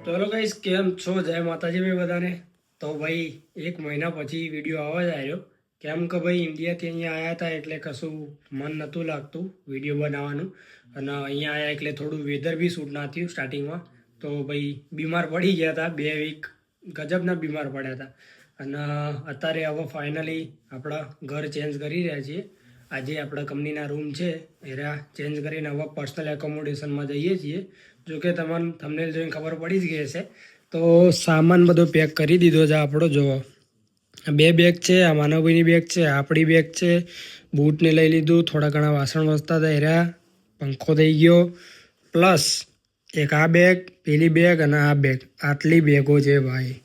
તો hello guys, કેમ છો? જય માતાજી ભાઈ બધાને. તો ભાઈ 1 મહિના પછી વિડીયો આવવા જ આવ્યો. કેમ કે ભાઈ ઇન્ડિયાથી અહીંયા આવ્યા હતા એટલે કશું મન નહોતું લાગતું વિડીયો બનાવવાનું. અને અહીંયા આવ્યા એટલે થોડું વેધર બી સૂટ ના થયું સ્ટાર્ટિંગમાં. તો ભાઈ બીમાર પડી ગયા હતા 2 વીક, ગજબના બીમાર પડ્યા હતા. અને અત્યારે હવે ફાઇનલી આપણા ઘર ચેન્જ કરી રહ્યા છીએ. આજે આપણા કંપનીના રૂમ છે એરા ચેન્જ કરીને હવે પર્સનલ એકોમોડેશનમાં જઈએ છીએ. જો કે તમને થંબનેલ જોઈને ખબર પડી જ ગઈ હશે. તો સામાન બધો પેક કરી દીધો છે આપણો. જો 2 બેગ છે, આ માનવભાઈની બેગ છે, આપણી બેગ છે. બૂટને લઈ લીધું, થોડા ઘણા વાસણ વસતા હતા એરા, પંખો થઈ ગયો, પ્લસ એક આ બેગ, પેલી બેગ અને આ બેગ. આટલી બેગો છે ભાઈ.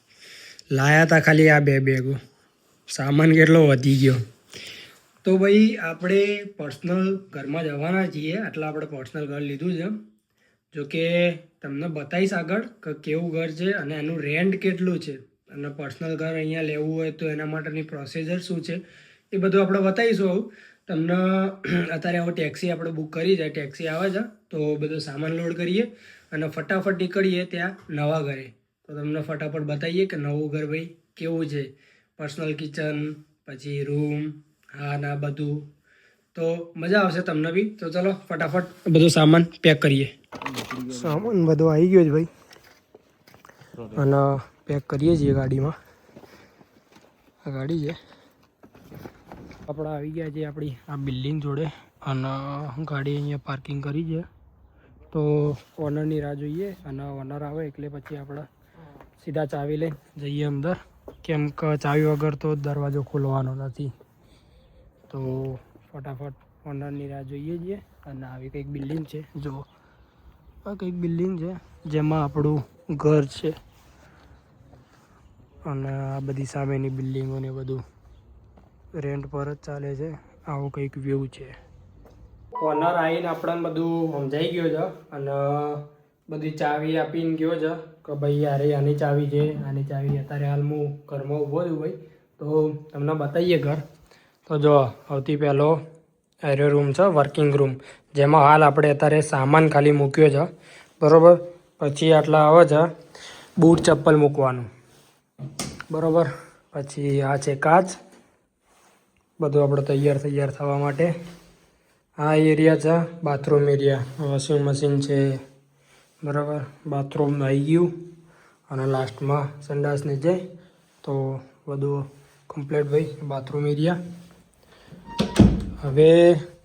લાયા હતા ખાલી આ 2 બેગો. સામાન કેટલો વધી ગયો. તો ભાઈ આપણે પર્સનલ ઘરમાં જવાના છીએ. આટલા આપણે પર્સનલ ઘર લીધું છે. જો કે તમને બતાવીશ આગળ કે કેવું ઘર છે અને એનું રેન્ટ કેટલું છે, અને પર્સનલ ઘર અહીંયા લેવું હોય તો એના માટેની પ્રોસિજર શું છે એ બધું આપણે બતાવીશું. આવું તમને અત્યારે આવો ટેક્સી આપણે બુક કરી છે, ટેક્સી આવે છે તો બધો સામાન લોડ કરીએ અને ફટાફટ નીકળીએ ત્યાં નવા ઘરે. તો તમને ફટાફટ બતાવીએ કે નવું ઘર ભાઈ કેવું છે, પર્સનલ કિચન, પછી રૂમ, હા ના બધું. તો મજા આવશે તમને બી. તો ચલો ફટાફટ બધું સામાન પેક કરીએ. સામાન બધો આવી ગયો છે ભાઈ, અને પેક કરીએ છીએ ગાડીમાં. આ ગાડી છે. આપણે આવી ગયા છીએ આપણી આ બિલ્ડિંગ જોડે, અને ગાડી અહીંયા પાર્કિંગ કરી છે. તો ઓનરની રાહ જોઈએ, અને ઓનર આવે એટલે પછી આપણે સીધા ચાવી લઈને જઈએ અંદર. કેમ કે ચાવી વગર તો દરવાજો ખોલવાનો નથી. તો ફટાફટ ઓનરની રાહ જોઈએ છીએ. અને આવી કંઈક બિલ્ડિંગ છે. જો આ કંઈક બિલ્ડિંગ છે જેમાં આપણું ઘર છે, અને આ બધી સામેની બિલ્ડિંગો ને બધું રેન્ટ પર જ ચાલે છે. આવું કંઈક વ્યૂ છે. ઓનર આવીને આપણને બધું સમજાઈ ગયો છે, અને બધી ચાવી આપીને ગયો છે કે ભાઈ યારે આની ચાવી છે, આની ચાવી. અત્યારે હાલ હું ઘરમાં ઊભો છું ભાઈ, તો તમને બતાવીએ ઘર. તો જો સૌથી પહેલો એરો રૂમ છે, વર્કિંગ રૂમ, જેમાં હાલ આપણે અત્યારે સામાન ખાલી મૂક્યો છે, બરાબર. પછી આટલા આવે છે બૂટ ચપ્પલ મૂકવાનું, બરાબર. પછી આ છે કાચ, બધું આપણે તૈયાર થવા માટે. આ એરિયા છે બાથરૂમ એરિયા, વોશિંગ મશીન છે, બરાબર. બાથરૂમ આવી ગયું, અને લાસ્ટમાં સંડાસને જાય. તો બધું કમ્પ્લીટ ભાઈ બાથરૂમ એરિયા. હવે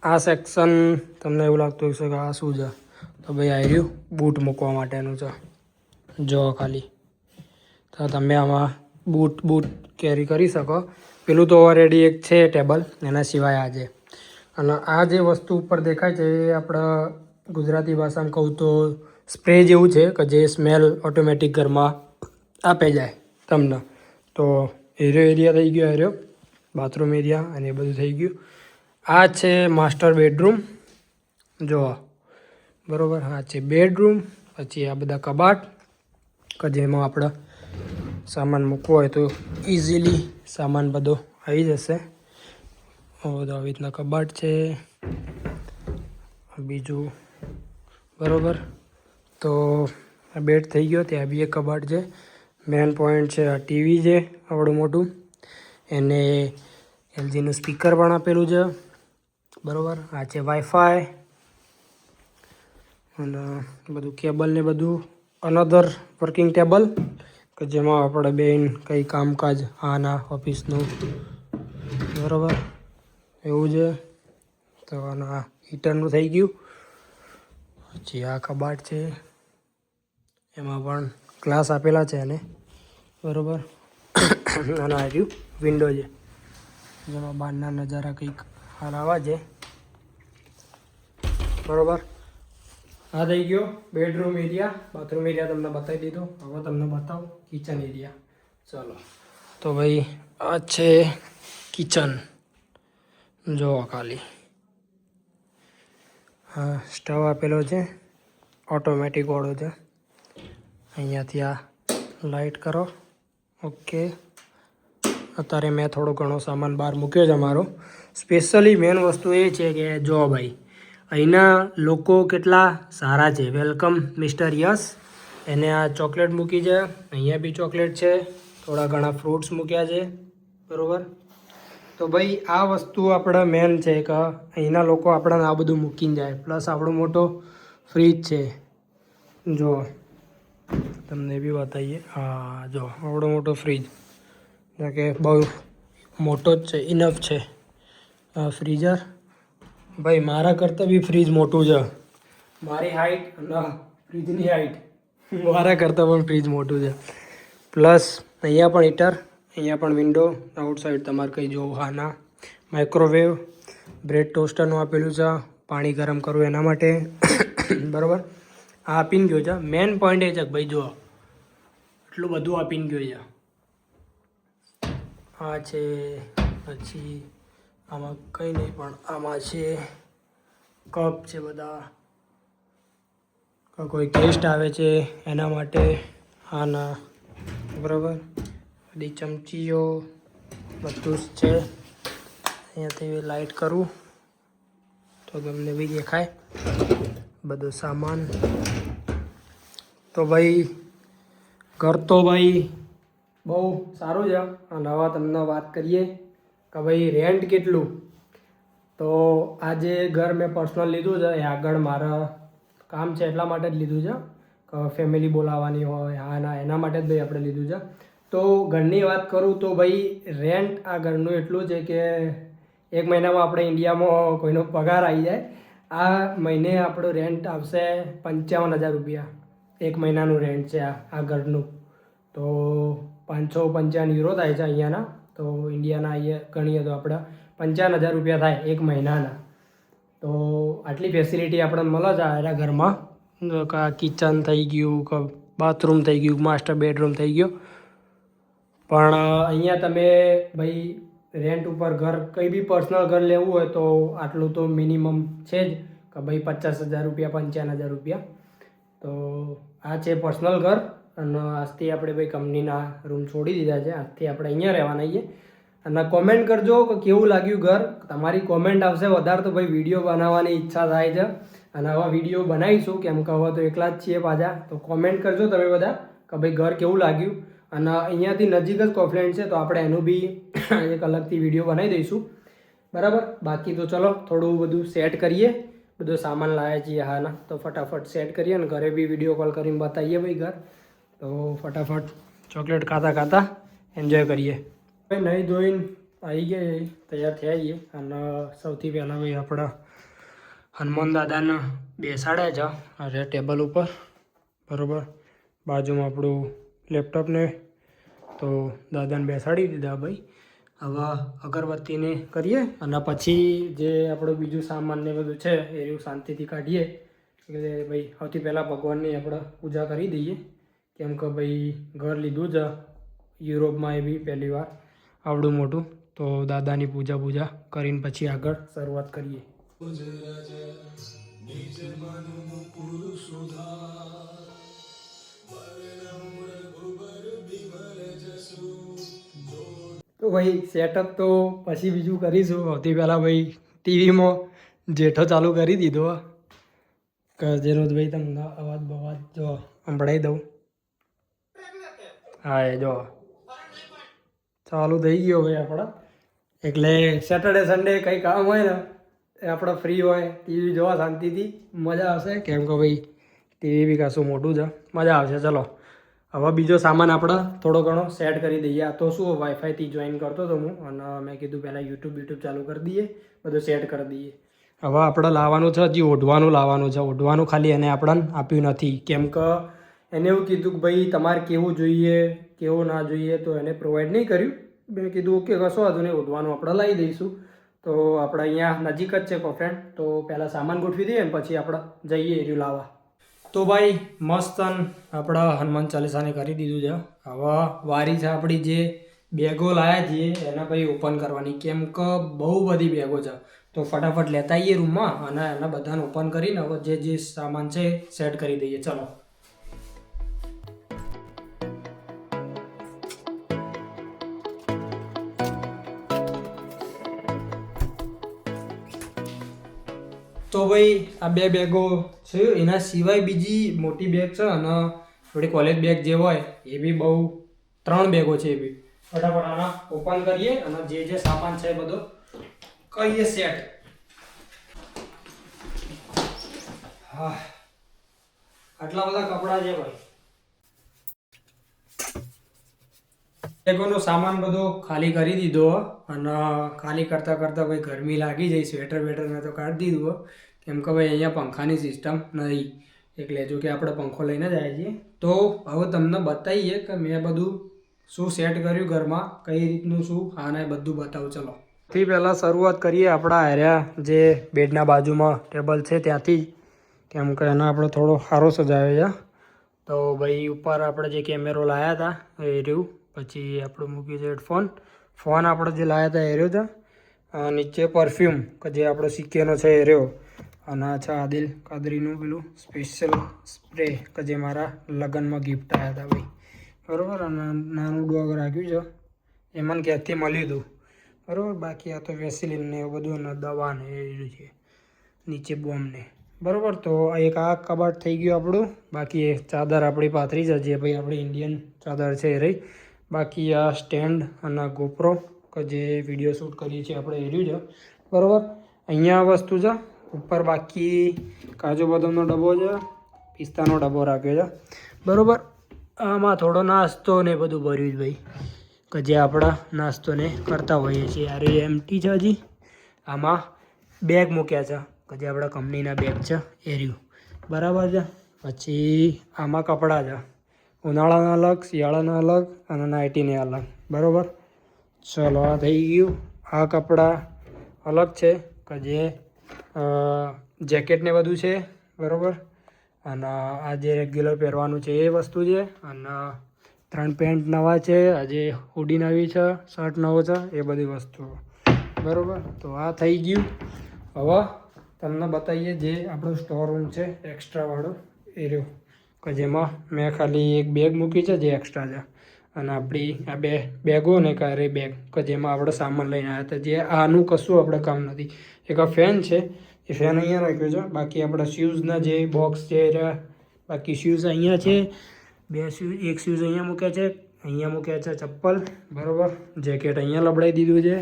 આ સેક્શન તમને એવું લાગતું હશે કે આ શું છે, તો ભાઈ આવી રહ્યું બૂટ મૂકવા માટેનું છે. જો ખાલી તો તમે આમાં બૂટ કેરી કરી શકો. પેલું તો ઓલરેડી એક છે ટેબલ, એના સિવાય આ છે. અને આ જે વસ્તુ ઉપર દેખાય છે એ આપણા ગુજરાતી ભાષામાં કહું તો સ્પ્રે જેવું છે, કે જે સ્મેલ ઓટોમેટિક ઘરમાં આપે જાય તમને. તો એરિયા થઈ ગયો, એરિયો બાથરૂમ એરિયા, અને એ બધું થઈ ગયું. આ છે માસ્ટર બેડરૂમ, જો બરાબર. આ છે બેડરૂમ. પછી આ બધા કબાટ, કે જેમાં આપણે સામાન મૂકવો હોય તો ઇઝીલી સામાન બધો આવી જશે. બધો આવી રીતના કબાટ છે બીજું, બરાબર. તો આ બેડ થઈ ગયો, ત્યાં બી એક કબાટ છે. મેન પોઈન્ટ છે આ ટીવી છે આવડું મોટું, એને એલજીનું સ્પીકર પણ આપેલું છે, બરાબર. આ છે વાઈફાઈ, અને બધું કેબલ ને બધું. અનધર વર્કિંગ ટેબલ, કે જેમાં આપણે બેન કંઈ કામકાજ આના ઓફિસનું, બરાબર એવું છે. તો આના હીટરનું થઈ ગયું. પછી આ કબાટ છે, એમાં પણ ગ્લાસ આપેલા છે એને, બરાબર. અને આ રહ્યું વિન્ડો છે, જેમાં બહારના નજારા કંઈક હાલ આવા છે, બરાબર. આ થઈ ગયો બેડરૂમ એરિયા. બાથરૂમ એરિયા તમને બતાવી દીધો. હવે તમને બતાવું કિચન એરિયા. ચલો, તો ભાઈ આ છે કિચન. જો ખાલી હા સ્ટવ આપેલો છે, ઓટોમેટિક વાળો છે. અહીંયાથી આ લાઇટ કરો. ઓકે. અત્યારે મેં થોડો ઘણો સામાન બહાર મૂક્યો છે મારો. સ્પેશિયલી મેન વસ્તુ એ છે કે જો ભાઈ અહીંના લોકો કેટલા સારા છે. Welcome mister yes. એને આ ચોકલેટ મૂકી છે, અહીંયા બી ચોકલેટ છે, થોડા ઘણા ફ્રૂટ્સ મૂક્યા છે, બરાબર. તો ભાઈ આ વસ્તુ આપણા મેન છે કે અહીંના લોકો આપણને આ બધું મૂકીને જાય. પ્લસ આપણો મોટો ફ્રીજ છે, જો તમને બી બતાવીએ. હા જો આવડો મોટો ફ્રીજ, કે બહુ મોટો જ છે, ઇનફ છે ફ્રીઝર. ભાઈ મારા કરતાં બી ફ્રીજ મોટું છે. મારી હાઈટ અને ફ્રીજની હાઈટ મારા કરતાં પણ ફ્રીજ મોટું છે. પ્લસ અહીંયા પણ હીટર, અહીંયા પણ વિન્ડો, આઉટ સાઈડ તમારે કંઈ જોવું. હા ના માઇક્રોવેવ, બ્રેડ ટોસ્ટરનું આપેલું છે, પાણી ગરમ કરવું એના માટે બરાબર. આ આપીને ગયો છે. મેન પોઈન્ટ એ છે કે ભાઈ જુઓ એટલું બધું આપીને ગયો છે. આ છે, પછી આમાં કંઈ નહીં, પણ આમાં છે કપ છે બધા, કોઈ ગેસ્ટ આવે છે એના માટે. હા ના બરાબર. બધી ચમચીઓ બધું જ છે. અહીંયાથી લાઇટ કરું તો તમને બી દેખાય બધો સામાન. તો ભાઈ ઘર તો ભાઈ બહુ સારું છે. અને હવે તમને વાત કરીએ કે ભાઈ રેન્ટ કેટલું. તો આ જે ઘર મેં પર્સનલ લીધું છે એ આગળ મારા કામ છે એટલા માટે જ લીધું છે કે ફેમિલી બોલાવવાની હોય. હા ના એના માટે જ ભાઈ આપણે લીધું છે. તો ઘરની વાત કરું તો ભાઈ રેન્ટ આ ઘરનું એટલું છે કે એક મહિનામાં આપણે ઇન્ડિયામાં કોઈનો પગાર આવી જાય. આ મહિને આપણું રેન્ટ આવશે 55,000 રૂપિયા. એક મહિનાનું રેન્ટ છે આ ઘરનું. તો 555 યુરો થાય છે અહીંયાના. તો ઇન્ડિયાના અહીંયા ગણીએ તો આપણે 55,000 રૂપિયા થાય એક મહિનાના. તો આટલી ફેસિલિટી આપણને મળે છે આ ઘરમાં. કિચન થઈ ગયું, કે બાથરૂમ થઈ ગયું, માસ્ટર બેડરૂમ થઈ ગયો. પણ અહીંયા તમે ભાઈ રેન્ટ ઉપર ઘર કંઈ બી પર્સનલ ઘર લેવું હોય તો આટલું તો મિનિમમ છે જ કે ભાઈ 50,000 રૂપિયા, 55,000 રૂપિયા. તો આ છે પર્સનલ ઘર. અને આજથી આપણે ભાઈ કંપનીના રૂમ છોડી દીધા છે. આજથી આપણે અહીંયા રહેવાના છીએ. અને કોમેન્ટ કરજો કે કેવું લાગ્યું ઘર. તમારી કોમેન્ટ આવશે વધારે તો ભાઈ વિડીયો બનાવવાની ઈચ્છા થાય છે. અને આવા વિડીયો બનાવીશું, કેમ કે હવે તો એકલા જ છીએ પાછા. તો કોમેન્ટ કરજો તમે બધા કે ભાઈ ઘર કેવું લાગ્યું. અને અહીંયાથી નજીક જ કોફલેન્ડ છે તો આપણે એનું બી એક અલગથી વિડીયો બનાવી દઈશું, બરાબર. બાકી તો ચલો થોડું બધું સેટ કરીએ. બધો સામાન લાવ્યા છીએ. હા ના તો ફટાફટ સેટ કરીએ અને ઘરે બી વિડીયો કોલ કરીને બતાવીએ ભાઈ ઘર. તો ફટાફટ ચોકલેટ ખાતા ખાતા એન્જોય કરીએ. ભાઈ નહીં ધોઈને આવી ગયા, તૈયાર થયા આવીએ. અને સૌથી પહેલાં ભાઈ આપણા હનુમાન દાદાને બેસાડ્યા છે અરે ટેબલ ઉપર, બરાબર. બાજુમાં આપણું લેપટોપને તો દાદાને બેસાડી દીધા ભાઈ. હવે અગરબત્તીને કરીએ અને પછી જે આપણું બીજું સામાન ને બધું છે એ શાંતિથી કાઢીએ. એટલે ભાઈ સૌથી પહેલાં ભગવાનની આપણે પૂજા કરી દઈએ, કેમ કે ભાઈ ઘર લીધું છે યુરોપમાં, એ બી પહેલી વાર આવડું મોટું. તો દાદાની પૂજા કરીને પછી આગળ શરૂઆત કરીએ. તો ભાઈ સેટઅપ તો પછી બીજું કરીશું. સૌથી પહેલાં ભાઈ ટીવીમાં જેઠો ચાલુ કરી દીધો કે જેનો ભાઈ તમને અવાજ બવાજ જો સંભળાવી દઉં. હા એ જો ચાલુ થઈ ગયો ભાઈ આપણા. એટલે સેટરડે સન્ડે કંઈ કામ હોય ને એ આપણે ફ્રી હોય, ટીવી જોવા શાંતિથી મજા આવશે. કેમ કે ભાઈ ટીવી બી ખાસું મોટું છે, મજા આવશે. ચલો હવે બીજો સામાન આપણે થોડો ઘણો સેટ કરી દઈએ. આ તો શું વાઈફાઈથી જોઈન કરતો હતો હું, અને મેં કીધું પહેલાં યુટ્યુબ ચાલુ કરી દઈએ, બધું સેટ કરી દઈએ. હવે આપણે લાવવાનું છે, હજી ઓઢવાનું લાવવાનું છે. ઓઢવાનું ખાલી એને આપણને આપ્યું નથી, કેમ કે એને એવું કીધું કે ભાઈ તમારે કેવું જોઈએ કેવું ના જોઈએ, તો એને પ્રોવાઈડ નહીં કર્યું. મેં કીધું ઓકે કશો વાંધો નહીં, ઓઢવાનું આપણે લાવી દઈશું. તો આપણે અહીંયા નજીક જ છે કોફ્રેન્ડ. તો પહેલાં સામાન ગોઠવી દઈએ ને પછી આપણે જઈએ એર્યું લાવવા. તો ભાઈ મસ્ત આપણા હનુમાન ચાલીસાને કરી દીધું છે. હવે વારી છે આપણી જે બેગો લાવ્યા છીએ એના ભાઈ ઓપન કરવાની, કેમ કે બહુ બધી બેગો છે. તો ફટાફટ લેતા આવીએ રૂમમાં અને એના બધાને ઓપન કરીને હવે જે સામાન છે સેટ કરી દઈએ. ચલો તો ભાઈ આ બે બેગો છે, એના સિવાય બીજી મોટી બેગ છે અને થોડી કોલેજ બેગ જે હોય એ બી બહુ 3 બેગો છે એ બી. ફટાફટ આના ઓપન કરીએ અને જે સામાન છે બધો કરીએ સેટ. હા, આટલા બધા કપડાં છે ભાઈ. બેગોનો સામાન બધો ખાલી કરી દીધો અને ખાલી કરતાં કરતાં ભાઈ ગરમી લાગી જાય. સ્વેટર વેટર તો કાઢી દીધું કેમ કે ભાઈ અહીંયા પંખાની સિસ્ટમ નહીં, એટલે જો કે આપણે પંખો લઈને જ આવ્યા છીએ. તો હવે તમને બતાવીએ કે મેં બધું શું સેટ કર્યું ઘરમાં, કઈ રીતનું શું આને બધું બતાવું. ચલો સૌથી પહેલાં શરૂઆત કરીએ આપણા હાર્યા જે બેડના બાજુમાં ટેબલ છે ત્યાંથી જ, કેમ કે એનો આપણે થોડો સારો સજાવ્યો છે. તો ભાઈ ઉપર આપણે જે કેમેરો લાવ્યા હતા એ રહ્યું, પછી આપણું મૂક્યું છે હેડફોન. ફોન આપણે જે લાવ્યા હતા એ રહ્યો છે. નીચે પરફ્યુમ કે જે આપણો સિક્કેનો છે એ રહ્યો. અને આ છે આદિલ કાદરીનું પેલું સ્પેશિયલ સ્પ્રે કે જે મારા લગ્નમાં ગિફ્ટ આવ્યા હતા ભાઈ, બરાબર. અને નાનું ડોગ રાખ્યું છે, એ મને ક્યાંથી મળ્યું હતું, બરાબર. બાકી આ તો વેસલિન ને એવું બધું અને દવા ને એ છે નીચે બોમ્બને, બરાબર. તો એક આ કબાટ થઈ ગયું આપણું. બાકી એ ચાદર આપણી પાથરી છે જે ભાઈ આપણી ઇન્ડિયન ચાદર છે એ રહી. બાકી આ સ્ટેન્ડ અને ગોપ્રો કે જે વિડીયો શૂટ કરીએ છીએ આપણે એ રહ્યું છે, બરાબર. અહીંયા વસ્તુ છે ઉપર. બાકી કાજુ બદામનો ડબ્બો છે, પિસ્તાનો ડબ્બો રાખ્યો છે, બરાબર. આમાં થોડો નાસ્તો ને બધું ભર્યું છે ભાઈ કે જે આપણા નાસ્તોને કરતા હોઈએ છીએ. આ એમટી છે હજી. આમાં બેગ મૂક્યા છે કે જે આપણા કંપનીના બેગ છે એ રહ્યું, બરાબર છે. પછી આમાં કપડાં છે, ઉનાળાના અલગ, શિયાળાના અલગ અને નાઇટીને અલગ, બરાબર. ચલો આ થઈ ગયું. આ કપડાં અલગ છે કે જે જેકેટને બધું છે, બરાબર. અને આ જે રેગ્યુલર પહેરવાનું છે એ વસ્તુ છે. અને 3 પેન્ટ નવા છે, આજે હુડી નવી છે, શર્ટ નવો છે, એ બધી વસ્તુઓ, બરાબર. તો આ થઈ ગયું. હવે તમને બતાવીએ જે આપણો સ્ટોર રૂમ છે એક્સ્ટ્રાવાળો એ રહ્યો કે જેમાં મેં ખાલી એક બેગ મૂકી છે જે એક્સ્ટ્રા છે. અને આપણી આ 2 બેગો ને કારે બેગ કે જેમાં આપણે સામાન લઈને આવ્યા હતા, જે આનું કશું આપણે કામ નથી. એક આ ફેન છે, એ ફેન અહીંયા રાખ્યો છે. બાકી આપણા શૂઝના જે બોક્સ છે એ, બાકી શૂઝ અહીંયા છે, 2 શૂઝ, એક શૂઝ અહીંયા મૂક્યા છે, અહીંયા મૂક્યા છે ચપ્પલ, બરાબર. જેકેટ અહીંયા લબડાઈ દીધું છે.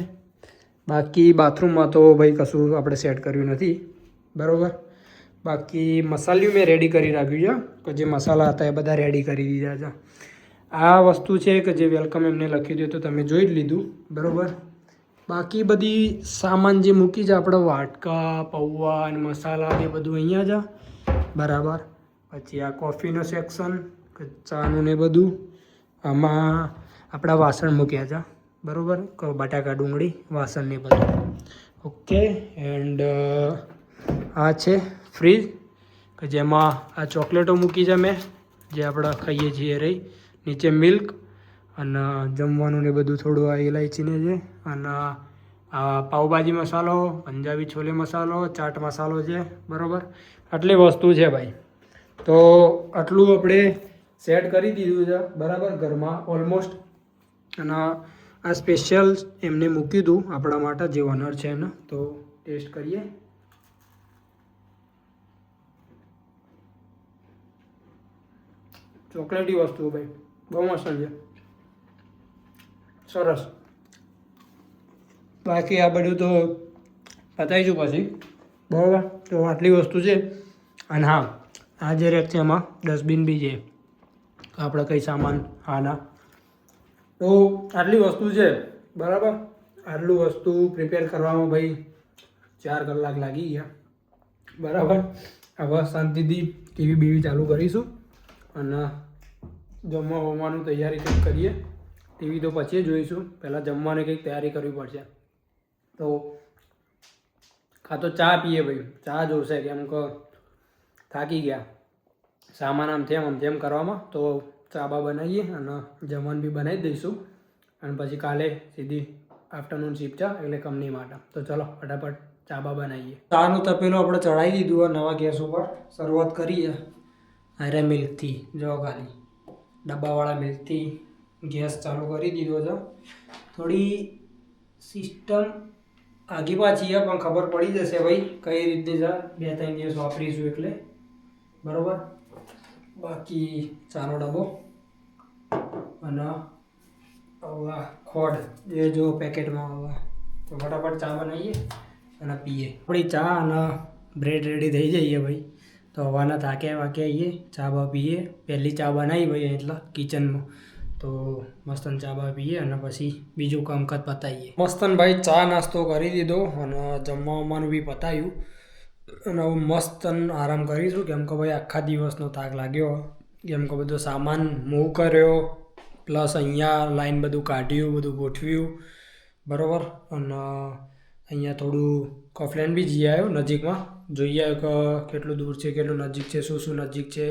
બાકી બાથરૂમમાં તો ભાઈ કશું આપણે સેટ કર્યું નથી, બરાબર. બાકી મસાલિયું મેં રેડી કરી રાખ્યું છે કે જે મસાલા હતા એ બધા રેડી કરી દીધા છે. આ વસ્તુ છે કે જે વેલકમ એમને લખી દો તો તમે જોઈ જ લીધું, બરાબર. બાકી બધી સામાન જે મૂકી છે આપણે વાટકા, પૌવા અને મસાલા એ બધું અહીંયા છે, બરાબર. પછી આ કોફીનો સેક્શન કે ચાનું ને બધું. આમાં આપણા વાસણ મૂક્યા છે, બરાબર. બટાકા, ડુંગળી, વાસણ ને બધું, ઓકે. એન્ડ આ છે ફ્રીજ કે જેમાં આ ચોકલેટો મૂકી છે મેં, જે આપણે ખાઈએ છીએ રહી. નીચે મિલ્ક અને જમવાનું ને બધું થોડું આ ઇલાયચીને છે. અને આ પાવભાજી મસાલો, પંજાબી છોલે મસાલો, ચાટ મસાલો છે, બરાબર. આટલી વસ્તુ છે ભાઈ. તો આટલું આપણે સેટ કરી દીધું છે, બરાબર, ઘરમાં ઓલમોસ્ટ. અને આ સ્પેશિયલ એમને મૂક્યું હતું આપણા માટે જે ઓનર છે એને. તો ટેસ્ટ કરીએ. ચોકલેટી વસ્તુઓ ભાઈ બહુ મસ્ત છે, સરસ. બાકી આ બધું તો બતાવીશું પછી, બરાબર. તો આટલી વસ્તુ છે. અને હા, આ જે રેક છે એમાં ડસ્ટબિન બી છે, આપણે કંઈ સામાન આના. તો આટલી વસ્તુ છે, બરાબર. આટલું વસ્તુ પ્રિપેર કરવામાં ભાઈ 4 કલાક લાગી ગયા, બરાબર. હવે શાંતિથી ટીવી બીવી ચાલુ કરીશું અને જમવાનું તૈયારી કંઈક કરીએ. ટીવી તો પછી જોઈશું, પહેલાં જમવાની કંઈક તૈયારી કરવી પડશે. તો કાં તો ચા પીએ ભાઈ, ચા જોશે કેમ કે થાકી ગયા સામાન આમ તેમ કરવામાં. તો ચા બા બનાવીએ અને જમવાનું બી બનાવી દઈશું. અને પછી કાલે સીધી આફ્ટરનૂન શિફ્ટ છે એટલે કંપની માટે. તો ચલો ફટાફટ ચા બા બનાવીએ. ચાનું તપેલું આપણે ચડાવી દીધું નવા ગેસ ઉપર. શરૂઆત કરીએ અરે મિલ્કથી, જો ખાલી ડબ્બાવાળા મિલ્કથી ગેસ ચાલુ કરી દીધો છે. થોડી સિસ્ટમ આગી પાછી છે પણ ખબર પડી જશે ભાઈ કઈ રીતે છે. 2-3 દિવસ વાપરીશું એટલે, બરાબર. બાકી ચાનો ડબ્બો અને આવા ખોડ એ જો પેકેટમાં આવા તો ફટાફટ ચા બનાવીએ અને પીએ. આપણી ચા અને બ્રેડ રેડી થઈ જઈએ ભાઈ. તો હવાના થાકે વાકે આવીએ, ચા બા પીએ. પહેલી ચા બનાવી ભાઈ એટલે કિચનમાં, તો મસ્તન ચા બા પીએ અને પછી બીજું કામકાજ પતાવીએ. મસ્તન ભાઈ ચા નાસ્તો કરી દીધો અને જમવાનું બી પતાવ્યું અને હવે મસ્તન આરામ કરીશું, કેમ કે ભાઈ આખા દિવસનો થાક લાગ્યો. કેમ કે બધો સામાન મૂવ કર્યો, પ્લસ અહીંયા લાઈન બધું કાઢ્યું, બધું ગોઠવ્યું બરાબર. અને અહીંયા થોડું કફલેન્ડ બી જઈ આવ્યો નજીકમાં, જોઈએ કે કેટલું દૂર છે, કેટલું નજીક છે, શું શું નજીક છે,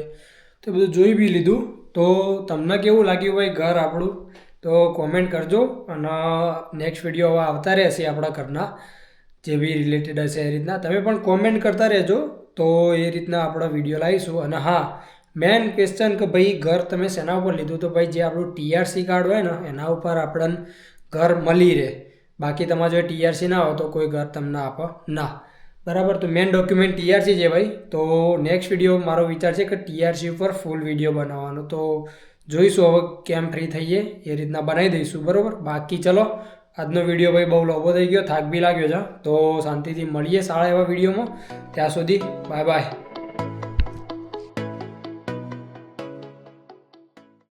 તો બધું જોઈ બી લીધું. તો તમને કેવું લાગ્યું ભાઈ ઘર આપણું, તો કોમેન્ટ કરજો. અને નેક્સ્ટ વિડીયો હવે આવતા રહેશે આપણા ઘરના, જે બી રિલેટેડ હશે એ રીતના તમે પણ કોમેન્ટ કરતા રહેજો, તો એ રીતના આપણા વિડીયો લાવીશું. અને હા, મેન ક્વેશ્ચન કે ભાઈ ઘર તમે શેના ઉપર લીધું, તો ભાઈ જે આપણું TRC કાર્ડ હોય ને એના ઉપર આપણને ઘર મળી રહે. બાકી તમારે જો TRC ના હોય તો કોઈ ઘર તમને આપે ના, બરાબર. તો મેન ડોક્યુમેન્ટ TRC છે ભાઈ. તો નેક્સ્ટ વિડીયો મારો વિચાર છે કે TRC ઉપર ફૂલ વિડીયો બનાવવાનો, તો જોઈશું હવે કેમ ફ્રી થઈએ એ રીતના બનાવી દઈશું બરાબર. બાકી ચલો આજનો વિડીયો ભાઈ બહુ લાંબો થઈ ગયો, થાક બી લાગ્યો છે, તો શાંતિથી મળીએ સારા એવા વિડીયોમાં. ત્યાં સુધી બાય બાય.